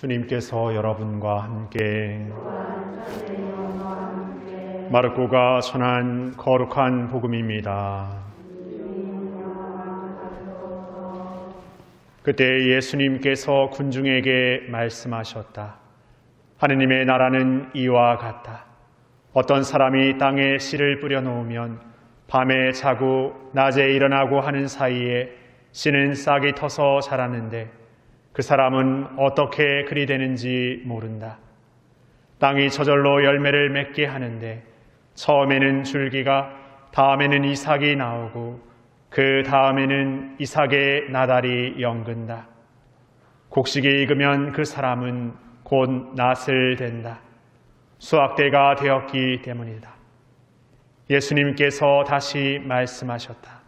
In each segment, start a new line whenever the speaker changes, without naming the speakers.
주님께서 여러분과 함께 마르코가 전한 거룩한 복음입니다. 그때 예수님께서 군중에게 말씀하셨다. 하느님의 나라는 이와 같다. 어떤 사람이 땅에 씨를 뿌려 놓으면 밤에 자고 낮에 일어나고 하는 사이에 씨는 싹이 터서 자라는데 그 사람은 어떻게 그리 되는지 모른다. 땅이 저절로 열매를 맺게 하는데 처음에는 줄기가, 다음에는 이삭이 나오고 그 다음에는 이삭의 나달이 연근다. 곡식이 익으면 그 사람은 곧 낫을 된다. 수확대가 되었기 때문이다. 예수님께서 다시 말씀하셨다.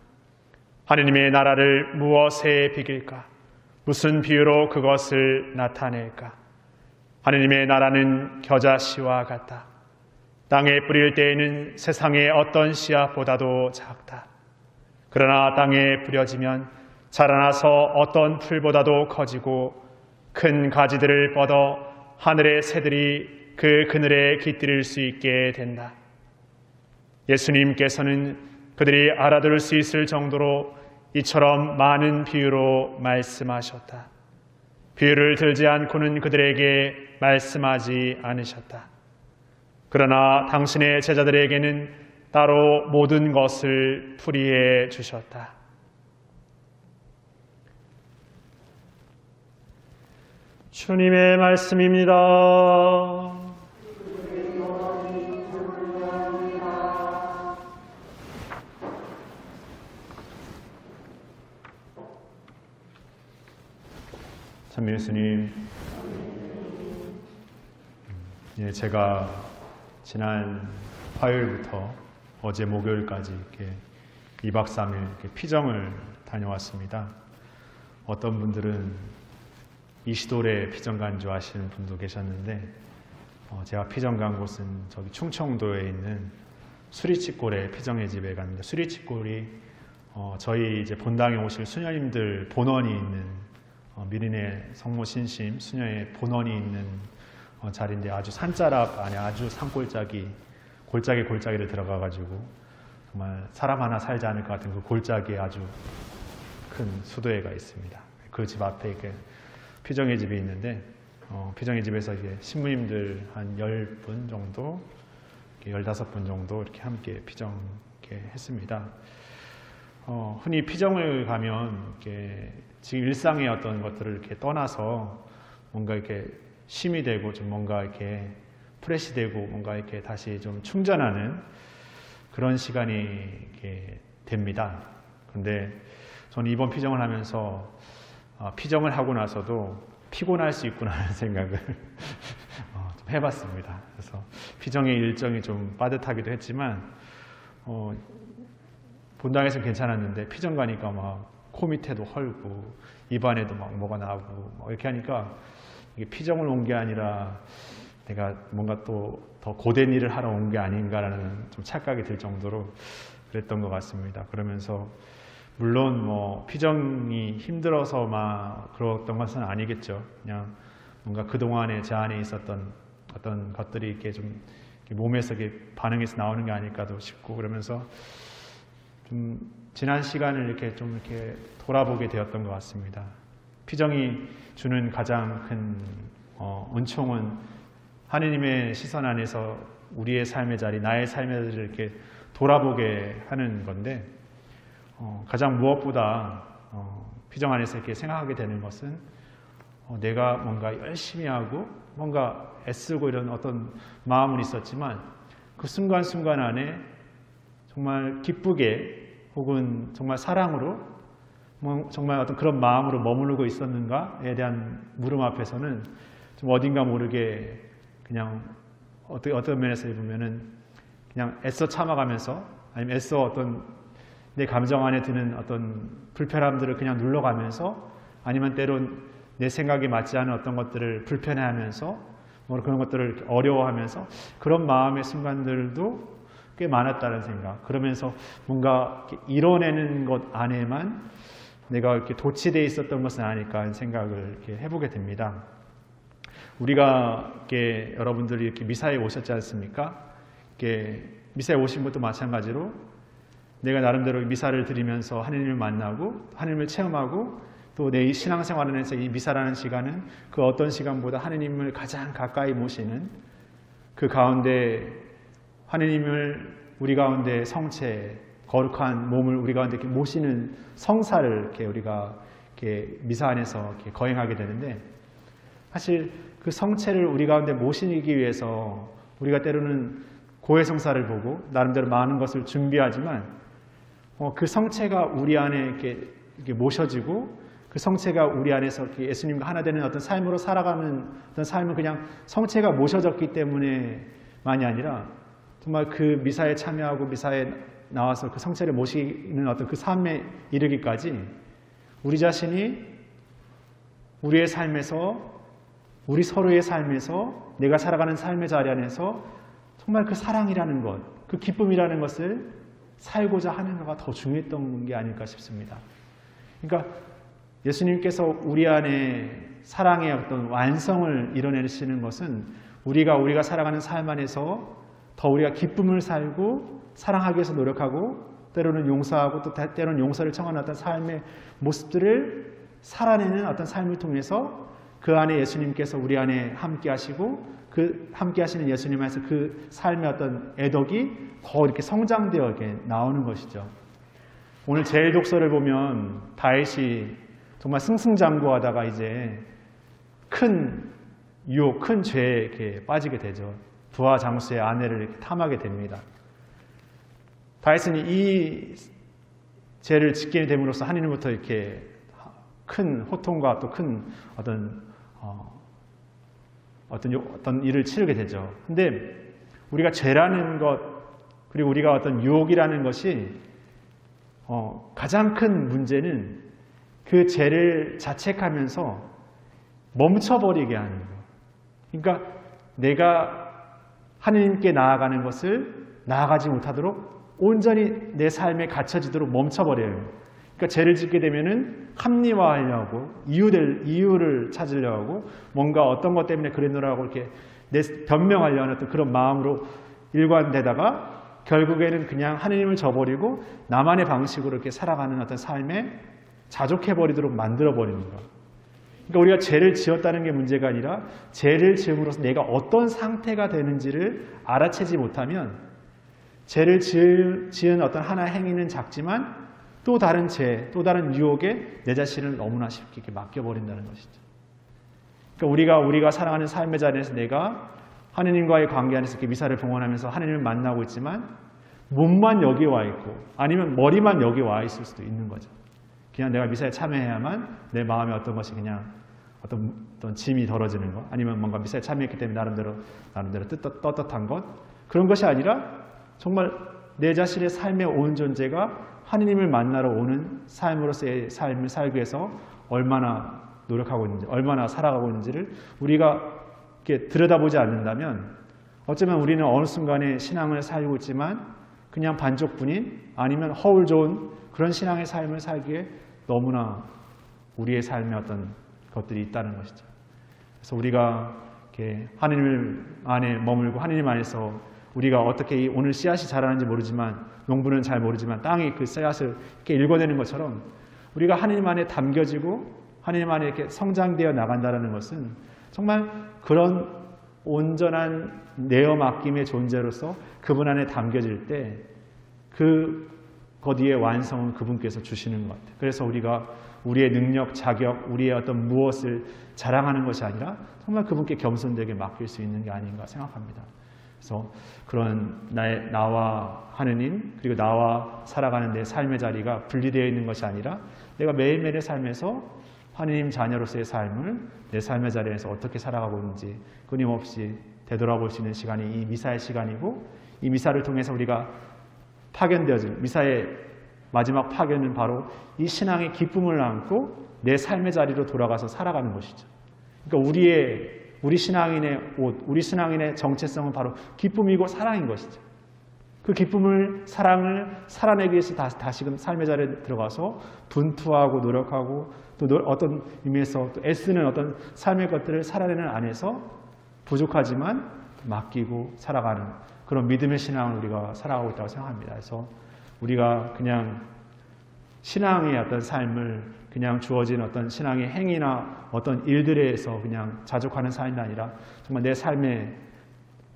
하느님의 나라를 무엇에 비길까? 무슨 비유로 그것을 나타낼까? 하느님의 나라는 겨자씨와 같다. 땅에 뿌릴 때에는 세상의 어떤 씨앗보다도 작다. 그러나 땅에 뿌려지면 자라나서 어떤 풀보다도 커지고 큰 가지들을 뻗어 하늘의 새들이 그 그늘에 깃들일 수 있게 된다. 예수님께서는 그들이 알아들을 수 있을 정도로 이처럼 많은 비유로 말씀하셨다. 비유를 들지 않고는 그들에게 말씀하지 않으셨다. 그러나 당신의 제자들에게는 따로 모든 것을 풀이해 주셨다. 주님의 말씀입니다. 참 예수님, 제가 지난 화요일부터 어제 목요일까지 이렇게 2박 3일 이렇게 피정을 다녀왔습니다. 어떤 분들은 이시돌에 피정 간 줄 아시는 분도 계셨는데, 제가 피정 간 곳은 저기 충청도에 있는 수리치골의 피정의 집에 갔는데, 수리치골이 저희 이제 본당에 오실 수녀님들 본원이 있는 미린의 성모 신심 수녀의 본원이 있는 자리인데, 아주 산자락 안에 아주 산골짜기 골짜기를 들어가가지고 정말 사람 하나 살지 않을 것 같은 그 골짜기에 아주 큰 수도회가 있습니다. 그 집 앞에 이렇게 피정의 집이 있는데, 피정의 집에서 이제 신부님들 한 10분 정도, 15분 정도 이렇게 함께 피정 이렇게 했습니다. 흔히 피정을 가면 이렇게 지금 일상의 어떤 것들을 이렇게 떠나서 뭔가 이렇게 쉼이 되고 좀 뭔가 이렇게 프레시되고 뭔가 이렇게 다시 좀 충전하는 그런 시간이 이렇게 됩니다. 그런데 저는 이번 피정을 하면서 피정을 하고 나서도 피곤할 수 있구나 하는 생각을 좀 해봤습니다. 그래서 피정의 일정이 좀 빠듯하기도 했지만 본당에서는 괜찮았는데 피정 가니까 막 코 밑에도 헐고 입안에도 막 뭐가 나고 막 이렇게 하니까 이게 피정을 온 게 아니라 내가 뭔가 또 더 고된 일을 하러 온 게 아닌가라는 좀 착각이 들 정도로 그랬던 것 같습니다. 그러면서 물론 뭐 피정이 힘들어서 막 그랬던 것은 아니겠죠. 그냥 뭔가 그동안에 제 안에 있었던 어떤 것들이 이렇게 좀 몸에서 이렇게 반응해서 나오는 게 아닐까도 싶고, 그러면서 좀 지난 시간을 이렇게 좀 이렇게 돌아보게 되었던 것 같습니다. 피정이 주는 가장 큰 은총은 하느님의 시선 안에서 우리의 삶의 자리, 나의 삶의 자리를 이렇게 돌아보게 하는 건데, 가장 무엇보다 피정 안에서 이렇게 생각하게 되는 것은 내가 뭔가 열심히 하고 뭔가 애쓰고 이런 어떤 마음은 있었지만 그 순간순간 안에 정말 기쁘게 혹은 정말 사랑으로 정말 어떤 그런 마음으로 머무르고 있었는가에 대한 물음 앞에서는 좀 어딘가 모르게 그냥 어떤 면에서 보면은 그냥 애써 참아가면서, 아니면 애써 어떤 내 감정 안에 드는 어떤 불편함들을 그냥 눌러가면서, 아니면 때론 내 생각에 맞지 않은 어떤 것들을 불편해하면서 뭐 그런 것들을 어려워하면서 그런 마음의 순간들도 꽤 많았다는 생각. 그러면서 뭔가 이뤄내는 것 안에만 내가 이렇게 도취되어 있었던 것은 아닐까 하는 생각을 이렇게 해보게 됩니다. 우리가 이렇게 여러분들이 이렇게 미사에 오셨지 않습니까? 이렇게 미사에 오신 것도 마찬가지로 내가 나름대로 미사를 드리면서 하느님을 만나고 하느님을 체험하고 또 내 신앙생활 안에서 이 미사라는 시간은 그 어떤 시간보다 하느님을 가장 가까이 모시는 그 가운데 하느님을 우리 가운데 성체 거룩한 몸을 우리 가운데 이렇게 모시는 성사를 이렇게 우리가 이렇게 미사 안에서 이렇게 거행하게 되는데 사실 그 성체를 우리 가운데 모시기 위해서 우리가 때로는 고해성사를 보고 나름대로 많은 것을 준비하지만 그 성체가 우리 안에 이렇게 모셔지고 그 성체가 우리 안에서 이렇게 예수님과 하나 되는 어떤 삶으로 살아가는 어떤 삶은 그냥 성체가 모셔졌기 때문에만이 아니라 정말 그 미사에 참여하고 미사에 나와서 그 성체를 모시는 어떤 그 삶에 이르기까지 우리 자신이 우리의 삶에서 우리 서로의 삶에서 내가 살아가는 삶의 자리 안에서 정말 그 사랑이라는 것, 그 기쁨이라는 것을 살고자 하는 것가 더 중요했던 게 아닐까 싶습니다. 그러니까 예수님께서 우리 안에 사랑의 어떤 완성을 이뤄내시는 것은 우리가 살아가는 삶 안에서 더 우리가 기쁨을 살고 사랑하기 위해서 노력하고 때로는 용서하고 또 때로는 용서를 청하는 어떤 삶의 모습들을 살아내는 어떤 삶을 통해서 그 안에 예수님께서 우리 안에 함께 하시고 그 함께 하시는 예수님 안에서 그 삶의 어떤 애덕이 더 이렇게 성장되어 이렇게 나오는 것이죠. 오늘 제일 독서를 보면 다윗이 정말 승승장구하다가 이제 큰 유혹, 큰 죄에 이렇게 빠지게 되죠. 부하 장수의 아내를 이렇게 탐하게 됩니다. 다윗은 이 죄를 짓게 됨으로써 하나님부터 이렇게 큰 호통과 또 큰 어떤 일을 치르게 되죠. 근데 우리가 죄라는 것 그리고 우리가 어떤 유혹이라는 것이 가장 큰 문제는 그 죄를 자책하면서 멈춰버리게 하는 것. 그러니까 내가 하나님께 나아가는 것을 나아가지 못하도록 온전히 내 삶에 갇혀지도록 멈춰버려요. 그러니까 죄를 짓게 되면은 합리화하려고 이유를 찾으려고 뭔가 어떤 것 때문에 그랬노라고 이렇게 변명하려는 어떤 그런 마음으로 일관되다가 결국에는 그냥 하나님을 저버리고 나만의 방식으로 이렇게 살아가는 어떤 삶에 자족해버리도록 만들어버리는 것. 그러니까 우리가 죄를 지었다는 게 문제가 아니라 죄를 지음으로써 내가 어떤 상태가 되는지를 알아채지 못하면 죄를 지은 어떤 하나의 행위는 작지만 또 다른 죄, 또 다른 유혹에 내 자신을 너무나 쉽게 이렇게 맡겨버린다는 것이죠. 그러니까 우리가 살아가는 삶의 자리에서 내가 하느님과의 관계 안에서 이렇게 미사를 봉헌하면서 하느님을 만나고 있지만 몸만 여기 와 있고 아니면 머리만 여기 와 있을 수도 있는 거죠. 그냥 내가 미사에 참여해야만 내 마음에 어떤 것이 그냥 어떤 짐이 덜어지는 것 아니면 뭔가 미사에 참여했기 때문에 나름대로 떳떳한 것 그런 것이 아니라 정말 내 자신의 삶의 온 존재가 하느님을 만나러 오는 삶으로서의 삶을 살기 위해서 얼마나 노력하고 있는지 얼마나 살아가고 있는지를 우리가 이렇게 들여다보지 않는다면 어쩌면 우리는 어느 순간에 신앙을 살고 있지만 그냥 반쪽뿐인 아니면 허울 좋은 그런 신앙의 삶을 살기에 너무나 우리의 삶에 어떤 것들이 있다는 것이죠. 그래서 우리가 이렇게 하느님 안에 머물고 하느님 안에서 우리가 어떻게 오늘 씨앗이 자라는지 모르지만 농부는 잘 모르지만 땅이 그 씨앗을 이렇게 읽어내는 것처럼 우리가 하느님 안에 담겨지고 하느님 안에 이렇게 성장되어 나간다는 것은 정말 그런 온전한 내어 맡김의 존재로서 그분 안에 담겨질 때 거기에 완성은 그분께서 주시는 것 같아요. 그래서 우리가 우리의 능력, 자격, 우리의 어떤 무엇을 자랑하는 것이 아니라 정말 그분께 겸손되게 맡길 수 있는 게 아닌가 생각합니다. 그래서 그런 나와 하느님 그리고 나와 살아가는 내 삶의 자리가 분리되어 있는 것이 아니라 내가 매일매일의 삶에서 하느님 자녀로서의 삶을 내 삶의 자리에서 어떻게 살아가고 있는지 끊임없이 되돌아볼 수 있는 시간이 이 미사의 시간이고 이 미사를 통해서 우리가 파견되어질 미사의 마지막 파견은 바로 이 신앙의 기쁨을 안고 내 삶의 자리로 돌아가서 살아가는 것이죠. 그러니까 우리 신앙인의 옷, 우리 신앙인의 정체성은 바로 기쁨이고 사랑인 것이죠. 그 기쁨을, 사랑을 살아내기 위해서 다시금 삶의 자리에 들어가서 분투하고 노력하고 또 어떤 의미에서 또 애쓰는 어떤 삶의 것들을 살아내는 안에서 부족하지만 맡기고 살아가는 그런 믿음의 신앙을 우리가 살아가고 있다고 생각합니다. 그래서 우리가 그냥 신앙의 어떤 삶을 그냥 주어진 어떤 신앙의 행위나 어떤 일들에서 그냥 자족하는 삶이 아니라 정말 내 삶의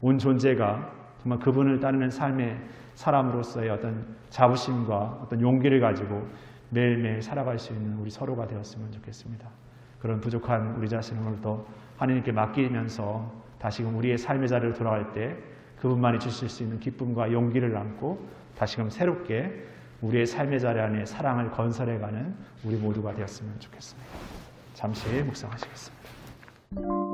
온 존재가 정말 그분을 따르는 삶의 사람으로서의 어떤 자부심과 어떤 용기를 가지고 매일매일 살아갈 수 있는 우리 서로가 되었으면 좋겠습니다. 그런 부족한 우리 자신을 오늘 또 하나님께 맡기면서 다시금 우리의 삶의 자리로 돌아갈 때 그분만이 주실 수 있는 기쁨과 용기를 안고 다시금 새롭게 우리의 삶의 자리 안에 사랑을 건설해가는 우리 모두가 되었으면 좋겠습니다. 잠시 묵상하시겠습니다.